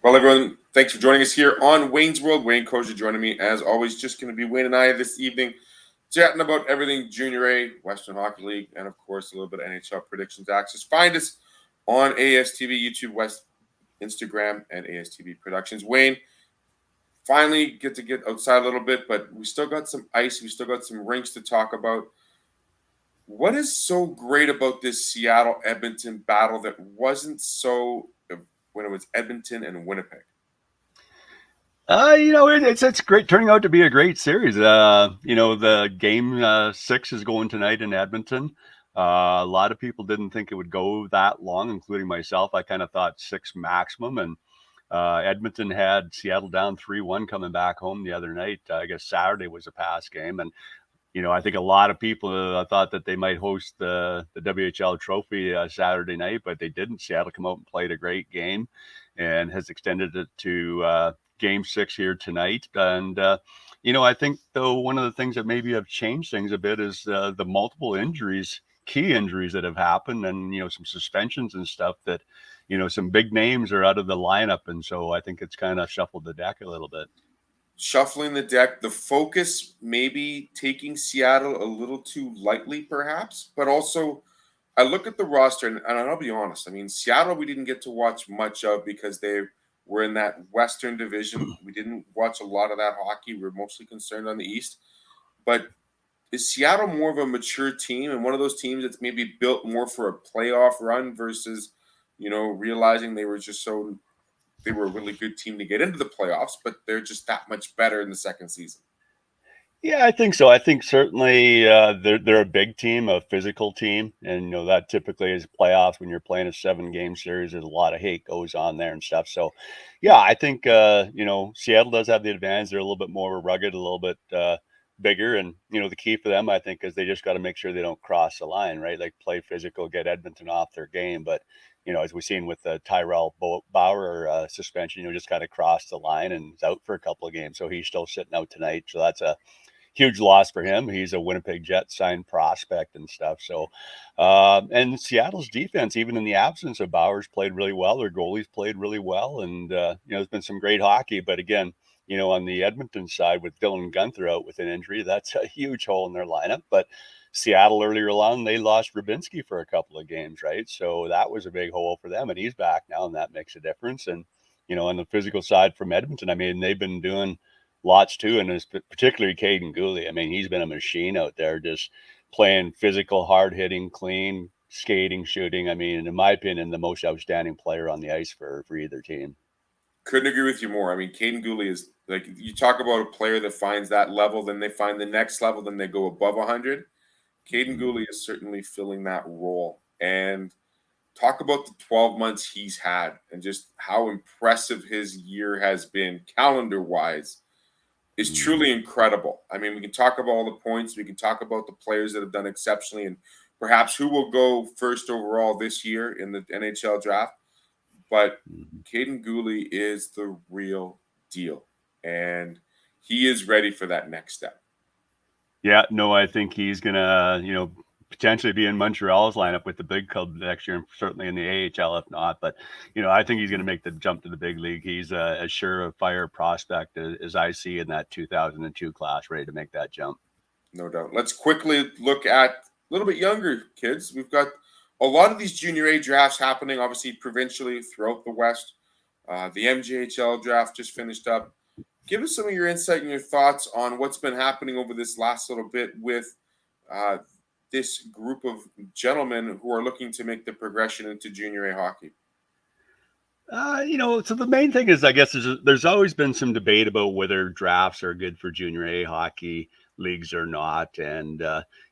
Well, everyone, thanks for joining us here on Wayne's World. Wayne Kosior joining me, as always. Just going to be Wayne and I this evening, chatting about everything Junior A, Western Hockey League, and, of course, a little bit of NHL predictions access. Find us on ASTV, YouTube, West, Instagram, and ASTV Productions. Wayne, finally get to get outside a little bit, but we still got some ice. We still got some rinks to talk about. What is so great about this Seattle-Edmonton battle that wasn't so when it was Edmonton and Winnipeg? It's great, turning out to be a great series. The game 6 is going tonight in Edmonton. A lot of people didn't think it would go that long, including myself. I kind of thought 6 maximum, and Edmonton had Seattle down 3-1 coming back home the other night. I guess Saturday was a pass game, and I think a lot of people thought that they might host the WHL trophy Saturday night, but they didn't. Seattle come out and played a great game and has extended it to game 6 here tonight. And, I think, though, one of the things that maybe have changed things a bit is the multiple injuries, key injuries that have happened, and, some suspensions and stuff that, some big names are out of the lineup. And so I think it's kind of shuffled the deck a little bit. Shuffling the deck, the focus maybe taking Seattle a little too lightly, perhaps, but also I look at the roster, and I'll be honest. I mean, Seattle, we didn't get to watch much of because they were in that Western division. We didn't watch a lot of that hockey. We were mostly concerned on the East. But is Seattle more of a mature team and one of those teams that's maybe built more for a playoff run versus, realizing they were a really good team to get into the playoffs, but they're just that much better in the second season? Yeah, I think so. I think certainly they're a big team, a physical team, and that typically is playoffs when you're playing a 7-game series. There's a lot of hate goes on there and stuff. So, yeah, I think Seattle does have the advantage. They're a little bit more rugged, a little bit bigger, and the key for them, I think, is they just got to make sure they don't cross the line, right? Like play physical, get Edmonton off their game, but as we've seen with the Tyrell Bauer suspension, just kind of crossed the line and is out for a couple of games. So he's still sitting out tonight. So that's a huge loss for him. He's a Winnipeg Jets signed prospect and stuff. So, and Seattle's defense, even in the absence of Bauer's, played really well. Their goalies played really well. And, there's been some great hockey. But again, on the Edmonton side with Dylan Guenther out with an injury, that's a huge hole in their lineup. But Seattle earlier on, they lost Rubinski for a couple of games, right? So that was a big hole for them, and he's back now, and that makes a difference. And, on the physical side from Edmonton, I mean, they've been doing lots too, and particularly Caden Gooley. I mean, he's been a machine out there, just playing physical, hard-hitting, clean, skating, shooting. I mean, in my opinion, the most outstanding player on the ice for either team. Couldn't agree with you more. I mean, Caden Gooley is, like, you talk about a player that finds that level, then they find the next level, then they go above 100. Caden Gooley is certainly filling that role. And talk about the 12 months he's had and just how impressive his year has been calendar-wise is truly incredible. I mean, we can talk about all the points. We can talk about the players that have done exceptionally and perhaps who will go first overall this year in the NHL draft. But Caden Gooley is the real deal, and he is ready for that next step. Yeah, no, I think he's going to, potentially be in Montreal's lineup with the big club next year, and certainly in the AHL if not. But, I think he's going to make the jump to the big league. He's as sure a fire prospect as I see in that 2002 class, ready to make that jump. No doubt. Let's quickly look at a little bit younger kids. We've got a lot of these Junior A drafts happening, obviously, provincially throughout the West. The MJHL draft just finished up. Give us some of your insight and your thoughts on what's been happening over this last little bit with this group of gentlemen who are looking to make the progression into Junior A hockey. So the main thing is, I guess, there's always been some debate about whether drafts are good for Junior A hockey leagues or not. And,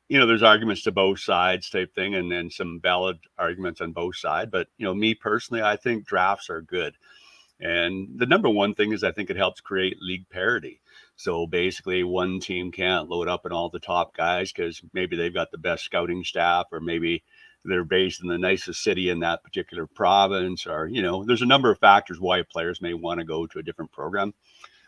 there's arguments to both sides type thing, and then some valid arguments on both sides. But, me personally, I think drafts are good. And the number one thing is I think it helps create league parity. So basically one team can't load up on all the top guys because maybe they've got the best scouting staff, or maybe they're based in the nicest city in that particular province, or, there's a number of factors why players may want to go to a different program.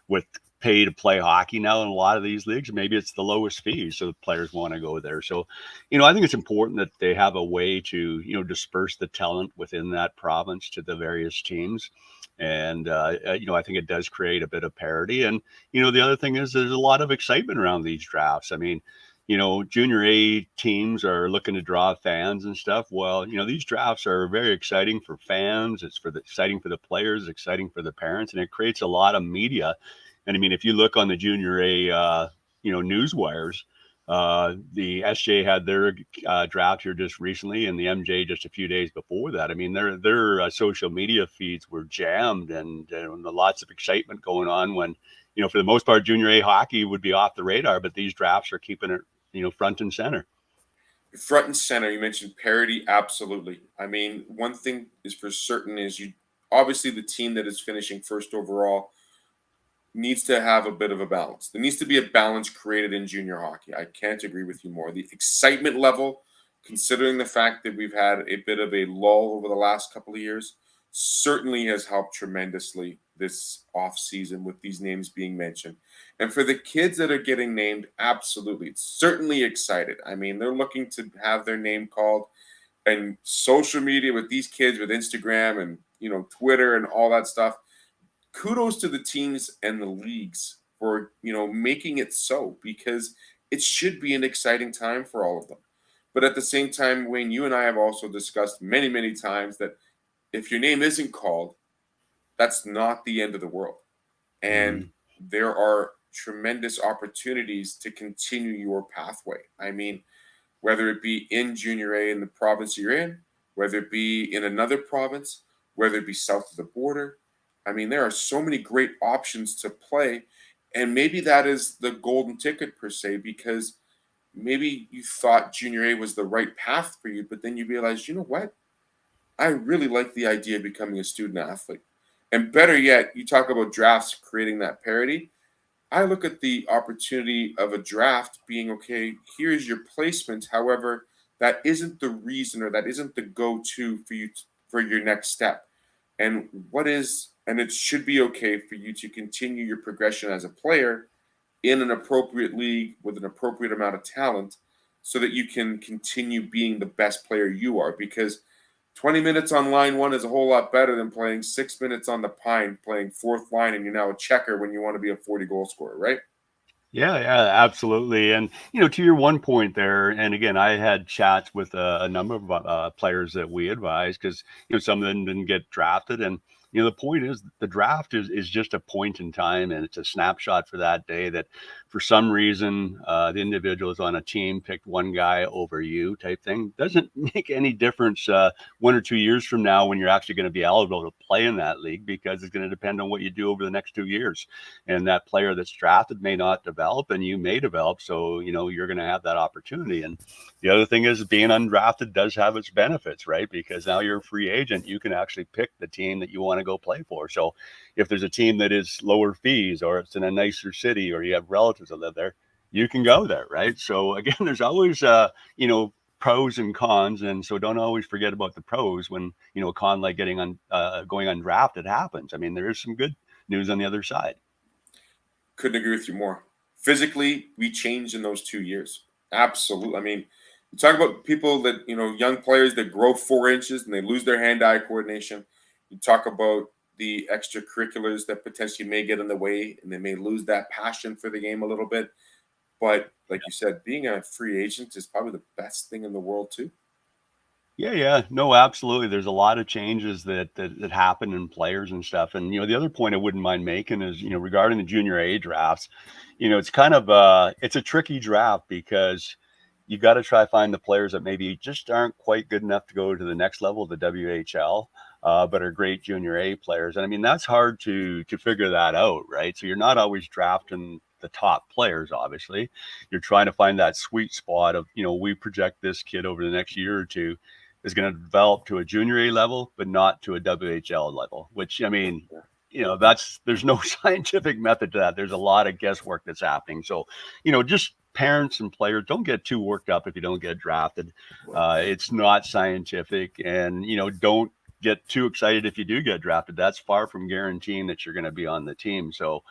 With pay to play hockey now in a lot of these leagues. Maybe it's the lowest fees, so the players want to go there. So, I think it's important that they have a way to, disperse the talent within that province to the various teams. And, I think it does create a bit of parity. And, the other thing is there's a lot of excitement around these drafts. I mean, junior A teams are looking to draw fans and stuff. Well, these drafts are very exciting for fans. It's exciting for the players, exciting for the parents, and it creates a lot of media. And I mean, if you look on the junior A, news wires, the SJ had their draft here just recently, and the MJ just a few days before that. I mean, their social media feeds were jammed, and lots of excitement going on when, for the most part, junior A hockey would be off the radar, but these drafts are keeping it, front and center. Front and center, you mentioned parity. Absolutely. I mean, one thing is for certain is you obviously the team that is finishing first overall needs to have a bit of a balance. There needs to be a balance created in junior hockey. I can't agree with you more. The excitement level, considering the fact that we've had a bit of a lull over the last couple of years, certainly has helped tremendously this off season with these names being mentioned. And for the kids that are getting named, absolutely, it's certainly excited. I mean, they're looking to have their name called, and social media with these kids with Instagram and Twitter and all that stuff. Kudos to the teams and the leagues for making it so, because it should be an exciting time for all of them. But at the same time, Wayne, you and I have also discussed many times that if your name isn't called, that's not the end of the world. And Mhm. there are tremendous opportunities to continue your pathway. I mean, whether it be in junior A in the province you're in, whether it be in another province, whether it be south of the border. I mean, there are so many great options to play. And maybe that is the golden ticket per se, because maybe you thought junior A was the right path for you, but then you realized, you know what? I really like the idea of becoming a student athlete. And better yet, you talk about drafts creating that parity. I look at the opportunity of a draft being okay, here's your placement. However, that isn't the reason, or that isn't the go to for you for your next step. And it should be okay for you to continue your progression as a player in an appropriate league with an appropriate amount of talent, so that you can continue being the best player you are. Because 20 minutes on line one is a whole lot better than playing 6 minutes on the pine, playing fourth line, and you're now a checker when you want to be a 40 goal scorer, right? Yeah, absolutely. And, to your one point there, and again, I had chats with a number of players that we advise because, some of them didn't get drafted. And, the point is the draft is just a point in time, and it's a snapshot for that day that for some reason the individuals on a team picked one guy over you type thing. Doesn't make any difference 1 or 2 years from now when you're actually going to be eligible to play in that league, because it's going to depend on what you do over the next 2 years. And that player that's drafted may not develop, and you may develop. So, you're going to have that opportunity. And the other thing is being undrafted does have its benefits, right? Because now you're a free agent. You can actually pick the team that you want to go play for. So if there's a team that is lower fees, or it's in a nicer city, or you have relatives that live there, you can go there, right? So again, there's always, pros and cons. And so don't always forget about the pros when, a con like going undrafted happens. I mean, there is some good news on the other side. Couldn't agree with you more. Physically, we changed in those 2 years. Absolutely. I mean, you talk about people that, young players that grow 4 inches and they lose their hand eye coordination. You talk about the extracurriculars that potentially may get in the way, and they may lose that passion for the game a little bit. But like you said, being a free agent is probably the best thing in the world, too. Yeah. No, absolutely. There's a lot of changes that happen in players and stuff. And the other point I wouldn't mind making is, regarding the junior A drafts, it's kind of it's a tricky draft because you got to try to find the players that maybe just aren't quite good enough to go to the next level of the WHL, but are great junior A players. And I mean, that's hard to figure that out, right? So you're not always drafting the top players, obviously. You're trying to find that sweet spot of, we project this kid over the next year or two is going to develop to a junior A level, but not to a WHL level, which, I mean, there's no scientific method to that. There's a lot of guesswork that's happening. So, just parents and players, don't get too worked up if you don't get drafted. It's not scientific, and, don't get too excited if you do get drafted. That's far from guaranteeing that you're going to be on the team. So,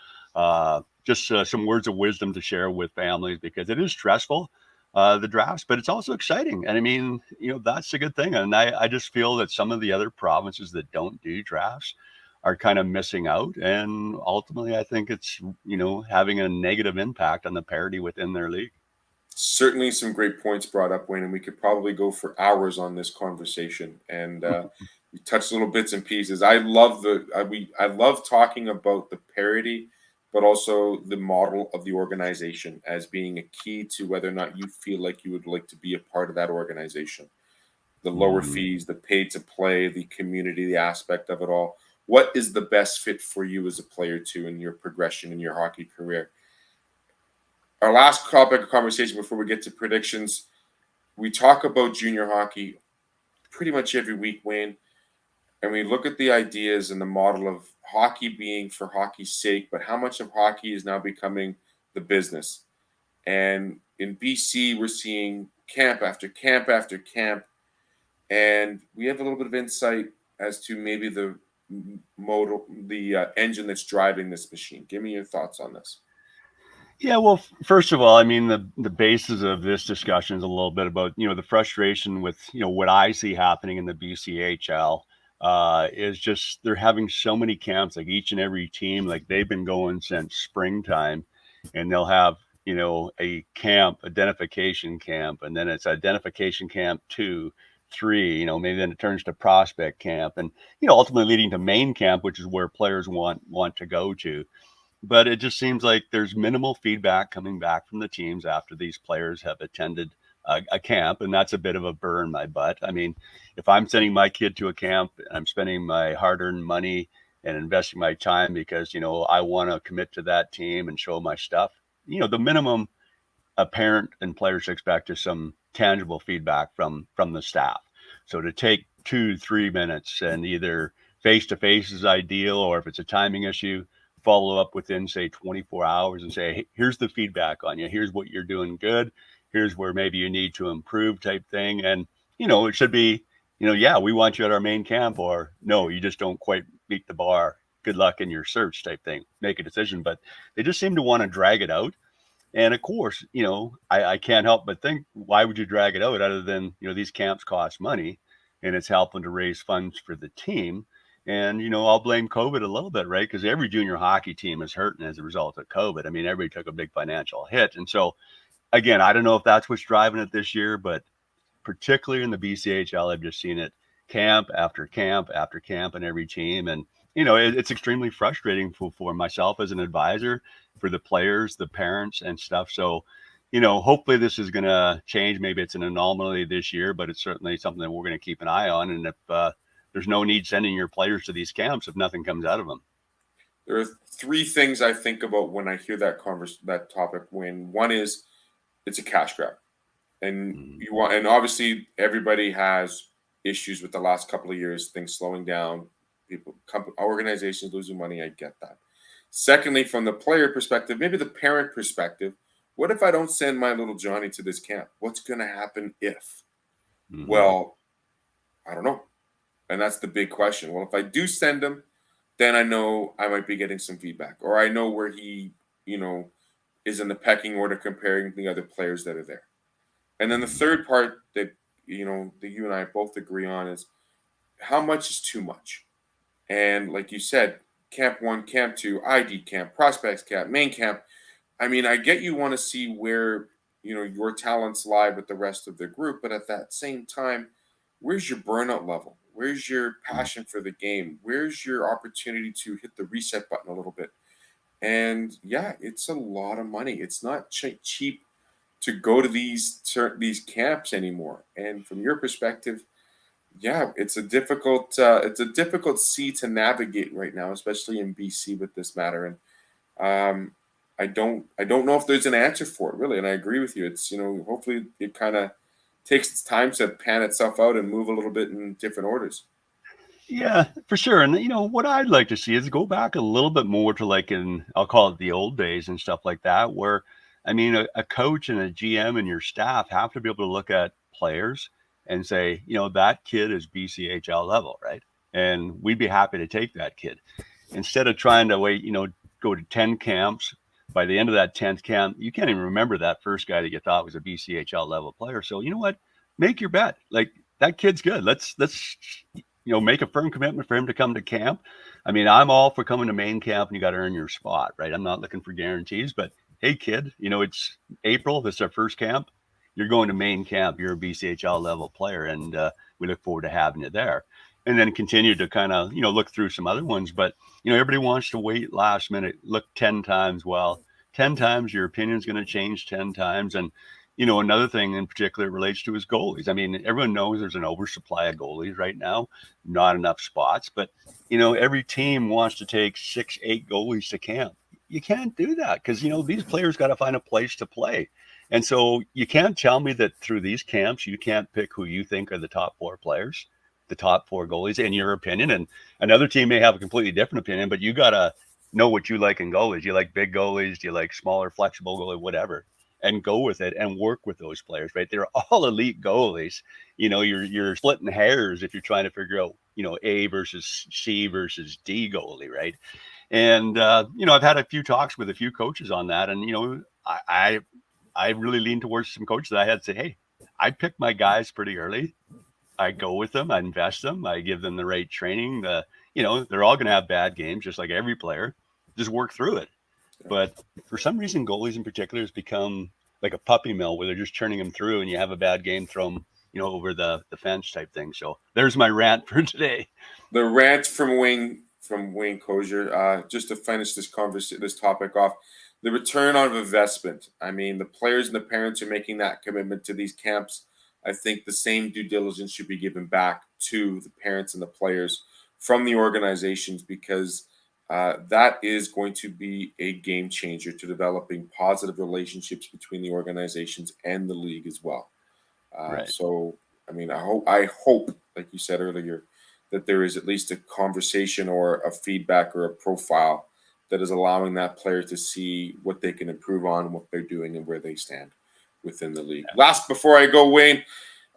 just some words of wisdom to share with families, because it is stressful, the drafts, but it's also exciting. And I mean, that's a good thing. And I just feel that some of the other provinces that don't do drafts are kind of missing out. And ultimately, I think it's, having a negative impact on the parity within their league. Certainly some great points brought up, Wayne, and we could probably go for hours on this conversation. And we touched little bits and pieces. I love I love talking about the parity, but also the model of the organization as being a key to whether or not you feel like you would like to be a part of that organization. The lower Mhm. fees, the pay to play, the community, the aspect of it all. What is the best fit for you as a player too in your progression in your hockey career? Our last topic of conversation before we get to predictions, we talk about junior hockey pretty much every week, Wayne, and we look at the ideas and the model of hockey being for hockey's sake, but how much of hockey is now becoming the business. And in BC, we're seeing camp after camp after camp, and we have a little bit of insight as to maybe the modal, the engine that's driving this machine. Give me your thoughts on this. Yeah, well, first of all, I mean, the basis of this discussion is a little bit about, the frustration with, what I see happening in the BCHL, is just they're having so many camps, like each and every team, like they've been going since springtime, and they'll have, a camp, identification camp, and then it's identification camp 2, 3, maybe then it turns to prospect camp, and, ultimately leading to main camp, which is where players want to go to. But it just seems like there's minimal feedback coming back from the teams after these players have attended a camp, and that's a bit of a burr in my butt. I mean, if I'm sending my kid to a camp, I'm spending my hard-earned money and investing my time because I want to commit to that team and show my stuff. The minimum a parent and players expect is some tangible feedback from the staff. So to take 2-3 minutes and either face to face is ideal, or if it's a timing issue, follow up within say 24 hours and say, hey, here's the feedback on you. Here's what you're doing good. Here's where maybe you need to improve type thing. And, it should be, yeah, we want you at our main camp, or no, you just don't quite meet the bar. Good luck in your search type thing. Make a decision. But they just seem to want to drag it out. And of course, I can't help but think, why would you drag it out other than, these camps cost money and it's helping to raise funds for the team. And, I'll blame COVID a little bit, right? Because every junior hockey team is hurting as a result of COVID. I mean, everybody took a big financial hit. And so, again, I don't know if that's what's driving it this year, but particularly in the BCHL, I've just seen it camp after camp after camp in every team. And, it's extremely frustrating for myself as an advisor, for the players, the parents and stuff. So, hopefully this is going to change. Maybe it's an anomaly this year, but it's certainly something that we're going to keep an eye on. And if there's no need sending your players to these camps if nothing comes out of them. There are three things I think about when I hear that topic. When one is it's a cash grab, and Mm-hmm. and obviously everybody has issues with the last couple of years, things slowing down, organizations losing money. I get that. Secondly, from the player perspective, maybe the parent perspective, what if I don't send my little Johnny to this camp? What's going to happen if? Mm-hmm. Well, I don't know. And that's the big question. Well, if I do send him, then I know I might be getting some feedback, or I know where he, is in the pecking order comparing the other players that are there. And then the Mm-hmm. third part that, that you and I both agree on is how much is too much. And like you said, camp 1, camp 2, ID camp, prospects camp, main camp. I mean, I get you want to see where, your talents lie with the rest of the group, but at that same time, where's your burnout level? Where's your passion for the game? Where's your opportunity to hit the reset button a little bit? And yeah, it's a lot of money. It's not cheap to go to these camps anymore. And from your perspective, yeah, it's a difficult sea to navigate right now, especially in BC with this matter. And I don't know if there's an answer for it really. And I agree with you. It's hopefully it kind of takes its time to pan itself out and move a little bit in different orders. Yeah, for sure. And what I'd like to see is go back a little bit more to, like, in, I'll call it the old days and stuff like that, where I mean a coach and a GM and your staff have to be able to look at players and say, that kid is BCHL level, right? And we'd be happy to take that kid instead of trying to wait, go to 10 camps, by the end of that 10th camp, you can't even remember that first guy that you thought was a BCHL level player. So you know what? Make your bet. Like, that kid's good. Let's make a firm commitment for him to come to camp. I mean, I'm all for coming to main camp, and you got to earn your spot, right? I'm not looking for guarantees, but hey, kid, it's April. This is our first camp. You're going to main camp. You're a BCHL level player, and we look forward to having you there. And then continue to kind of look through some other ones, but everybody wants to wait last minute, look 10 times. Well, 10 times your opinion's going to change 10 times. And another thing in particular relates to his goalies. I mean, everyone knows there's an oversupply of goalies right now, not enough spots, but every team wants to take 6-8 goalies to camp. You can't do that because these players got to find a place to play. And so you can't tell me that through these camps you can't pick who you think are the top 4 players, the top 4 goalies in your opinion. And another team may have a completely different opinion, but you got to know what you like in goalies. You like big goalies? Do you like smaller, flexible goalie, whatever? And go with it and work with those players, right? They're all elite goalies. You're splitting hairs if you're trying to figure out, A versus C versus D goalie, right? And I've had a few talks with a few coaches on that, and I really lean towards some coaches that I had to say, hey, I pick my guys pretty early. I go with them, I invest them, I give them the right training. They're all going to have bad games, just like every player. Just work through it. But for some reason, goalies in particular has become like a puppy mill where they're just churning them through, and you have a bad game, throw them, over the fence type thing. So there's my rant for today. The rant from Wayne Kosior. Just to finish this topic off, the return on investment. I mean, the players and the parents are making that commitment to these camps. I think the same due diligence should be given back to the parents and the players from the organizations, because that is going to be a game changer to developing positive relationships between the organizations and the league as well. Right. So, I mean, I hope, like you said earlier, that there is at least a conversation or a feedback or a profile that is allowing that player to see what they can improve on, what they're doing, and where they stand within the league. Last, before I go, Wayne,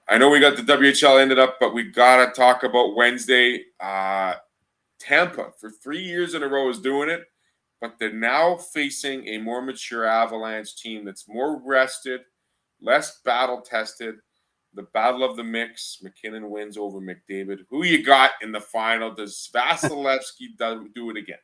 I know we got the WHL ended up, but we got to talk about Wednesday. Tampa, for 3 years in a row, is doing it, but they're now facing a more mature Avalanche team that's more rested, less battle-tested. The battle of the mix. McKinnon wins over McDavid. Who you got in the final? Does Vasilevsky do it again?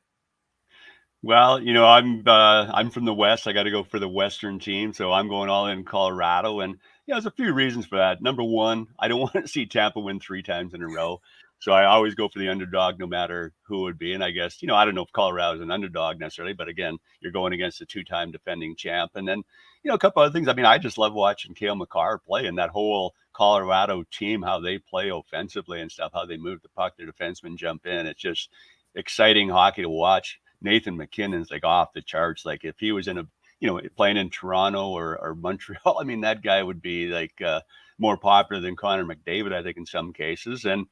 Well, I'm from the West. I got to go for the Western team, so I'm going all in Colorado. And there's a few reasons for that. Number one, I don't want to see Tampa win 3 times in a row, so I always go for the underdog, no matter who it would be. And I guess I don't know if Colorado is an underdog necessarily, but again, you're going against a 2-time defending champ. And then a couple other things. I mean, I just love watching Cale Makar play, and that whole Colorado team, how they play offensively and stuff, how they move the puck, their defensemen jump in. It's just exciting hockey to watch. Nathan McKinnon's like off the charts. Like if he was in playing in Toronto or Montreal, I mean, that guy would be like more popular than Connor McDavid, I think, in some cases. And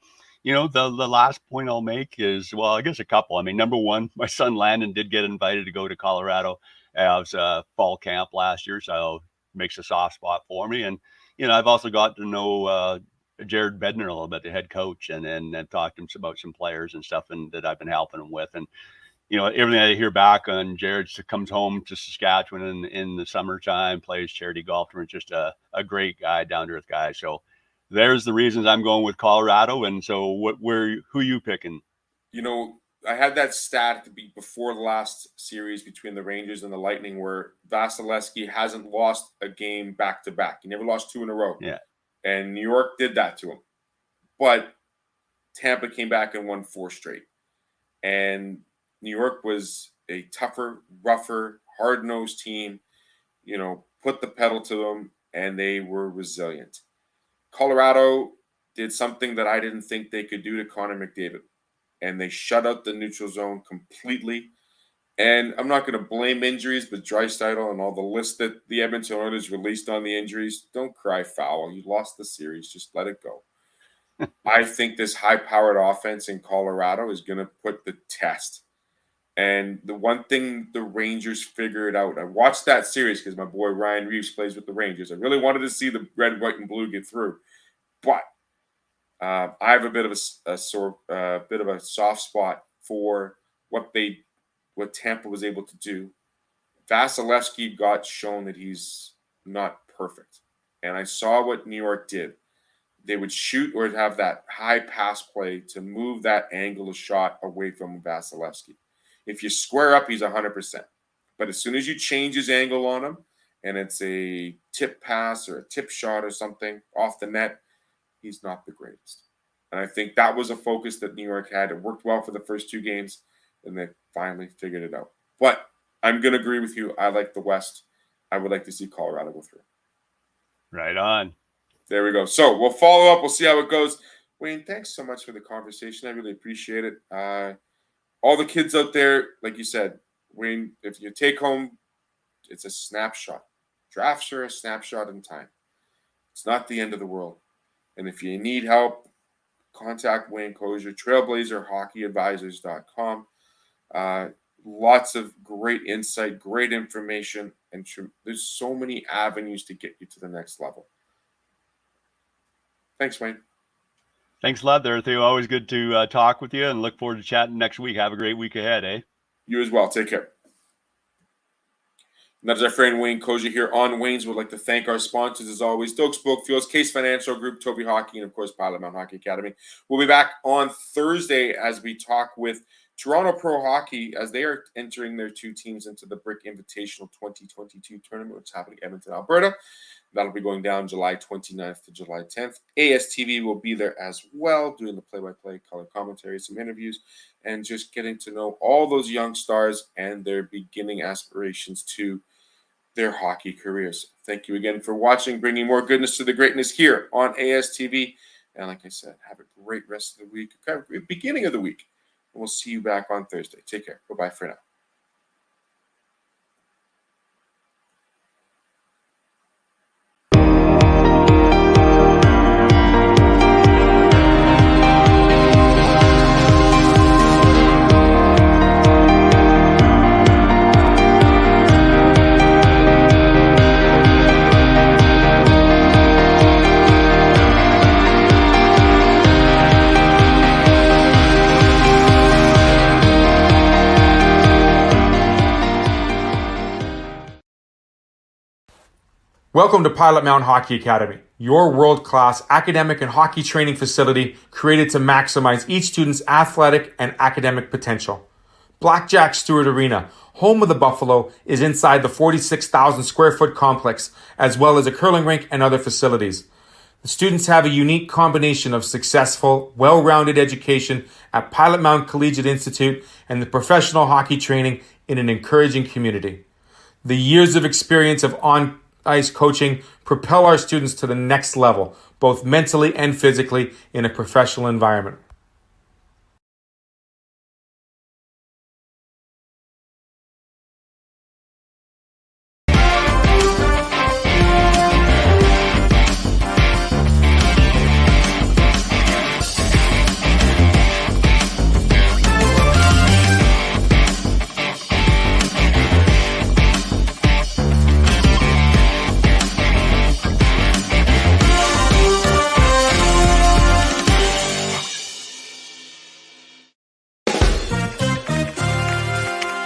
the last point I'll make is, well, I guess a couple. I mean, number one, my son Landon did get invited to go to Colorado as fall camp last year, so it makes a soft spot for me. And I've also got to know Jared Bednar a little bit, the head coach, and talked to him about some players and stuff, and that I've been helping him with. And everything I hear back on Jared comes home to Saskatchewan in the summertime, plays charity golf tournament, just a great guy, down to earth guy. So there's the reasons I'm going with Colorado. And so who you picking? I had that stat before the last series between the Rangers and the Lightning, where Vasilevsky hasn't lost a game back to back. He never lost 2 in a row. Yeah. And New York did that to him. But Tampa came back and won 4 straight. And New York was a tougher, rougher, hard-nosed team, put the pedal to them, and they were resilient. Colorado did something that I didn't think they could do to Connor McDavid, and they shut out the neutral zone completely. And I'm not going to blame injuries, but Draisaitl and all the list that the Edmonton Oilers released on the injuries, don't cry foul. You lost the series. Just let it go. I think this high-powered offense in Colorado is going to put the test. And the one thing the Rangers figured out, I watched that series because my boy Ryan Reeves plays with the Rangers. I really wanted to see the red, white, and blue get through. But I have a bit of a soft spot for what Tampa was able to do Vasilevsky got shown that he's not perfect. And I saw what New York did. They would shoot or have that high pass play to move that angle of shot away from Vasilevsky. If you square up, he's 100%. But as soon as you change his angle on him and it's a tip pass or a tip shot or something off the net, he's not the greatest. And I think that was a focus that New York had. It worked well for the first 2 games, and they finally figured it out. But I'm going to agree with you. I like the West. I would like to see Colorado go through. Right on. There we go. So we'll follow up. We'll see how it goes. Wayne, thanks so much for the conversation. I really appreciate it. All the kids out there, like you said, Wayne, if you take home, it's a snapshot. Drafts are a snapshot in time. It's not the end of the world. And if you need help, contact Wayne Kosior, trailblazerhockeyadvisors.com. Lots of great insight, great information, and there's so many avenues to get you to the next level. Thanks, Wayne. Thanks a lot there, Theo. Always good to talk with you, and look forward to chatting next week. Have a great week ahead, eh? You as well. Take care. And that is our friend Wayne Kosior here on Wayne's. We'd like to thank our sponsors, as always, Stokes Spoke Fuels, Case Financial Group, Toby Hockey, and, of course, Pilot Mountain Hockey Academy. We'll be back on Thursday as we talk with Toronto Pro Hockey as they are entering their 2 teams into the Brick Invitational 2022 tournament, which is happening in Edmonton, Alberta. That'll be going down July 29th to July 10th. ASTV will be there as well, doing the play-by-play, color commentary, some interviews, and just getting to know all those young stars and their beginning aspirations to their hockey careers. Thank you again for watching, bringing more goodness to the greatness here on ASTV. And like I said, have a great rest of the week, beginning of the week. And we'll see you back on Thursday. Take care. Bye-bye for now. Welcome to Pilot Mountain Hockey Academy, your world-class academic and hockey training facility created to maximize each student's athletic and academic potential. Blackjack Stewart Arena, home of the Buffalo, is inside the 46,000 square foot complex, as well as a curling rink and other facilities. The students have a unique combination of successful, well-rounded education at Pilot Mountain Collegiate Institute and the professional hockey training in an encouraging community. The years of experience of on-ice coaching propel our students to the next level, both mentally and physically, in a professional environment.